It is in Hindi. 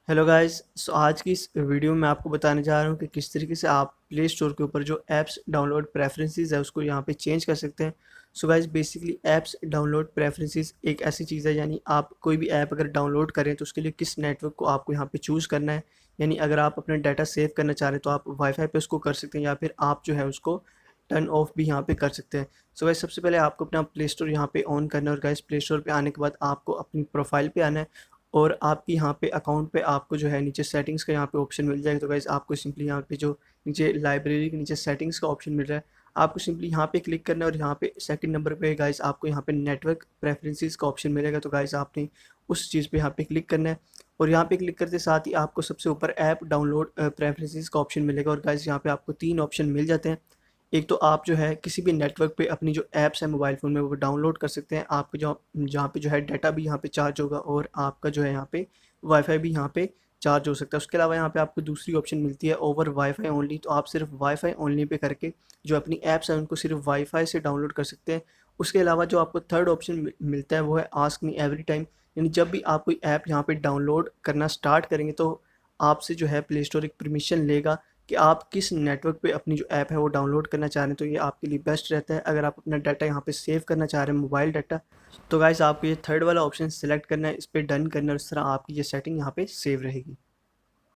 Hello guys. आज की इस वीडियो में आपको बताने जा रहा हूँ कि किस तरीके से आप प्ले स्टोर के ऊपर जो ऐप्स डाउनलोड प्रेफरेंसेस है उसको यहाँ पे चेंज कर सकते हैं। So guys basically apps download preferences एक ऐसी चीज़ है, यानी आप कोई भी ऐप अगर डाउनलोड करें तो उसके लिए किस नेटवर्क को आपको यहाँ पे चूज़ करना है। यानी अगर आप अपना डाटा सेव करना चाह रहे हैं तो आप वाईफाई पे उसको कर सकते हैं, या फिर आप जो है उसको टर्न ऑफ भी यहाँ पे कर सकते हैं। सो गाइस सबसे पहले आपको अपना प्ले स्टोर यहाँ पे ऑन करना है, और गाइस प्ले स्टोर पे आने के बाद आपको अपनी प्रोफाइल पे आना है और आपकी यहाँ पे अकाउंट पे आपको जो है नीचे सेटिंग्स का यहाँ पे ऑप्शन मिल जाएगा। तो गाइज़ आपको सिंपली यहाँ पे जो नीचे लाइब्रेरी के नीचे सेटिंग्स का ऑप्शन मिल रहा है, आपको सिंपली यहाँ पे क्लिक करना है और यहाँ पे सेकंड नंबर पे गाइज़ आपको यहाँ पे नेटवर्क प्रेफरेंसेस का ऑप्शन मिलेगा। तो गाइज़ आपने उस चीज़ पे यहाँ पे क्लिक करना है, और यहाँ पे क्लिक करते साथ ही आपको सबसे ऊपर ऐप डाउनलोड प्रेफरेंसेस का ऑप्शन मिलेगा। और गाइज़ यहाँ पे आपको 3 ऑप्शन मिल जाते हैं। एक तो आप जो है किसी भी नेटवर्क पे अपनी जो ऐप्स है मोबाइल फ़ोन में वो डाउनलोड कर सकते हैं, आपको जो जहाँ पे जो है डाटा भी यहाँ पे चार्ज होगा, और आपका जो है यहाँ पे वाईफाई भी यहाँ पे चार्ज हो सकता है। उसके अलावा यहाँ पे आपको दूसरी ऑप्शन मिलती है ओवर वाईफाई ओनली, तो आप सिर्फ वाईफाई ओनली पे करके जो अपनी ऐप्स हैं उनको सिर्फ वाईफाई से डाउनलोड कर सकते हैं। उसके अलावा जो आपको थर्ड ऑप्शन मिलता है वो है आस्क मी एवरी टाइम, यानी जब भी आप कोई ऐप यहाँ पे डाउनलोड करना स्टार्ट करेंगे तो आपसे जो है प्ले स्टोर एक परमिशन लेगा कि आप किस नेटवर्क पे अपनी जो ऐप है वो डाउनलोड करना चाह रहे हैं। तो ये आपके लिए बेस्ट रहता है अगर आप अपना डाटा यहाँ पे सेव करना चाह रहे हैं, मोबाइल डाटा। तो गाइस आपको ये थर्ड वाला ऑप्शन सेलेक्ट करना है, इस पर डन करना है, और इस तरह आपकी ये सेटिंग यहाँ पे सेव रहेगी।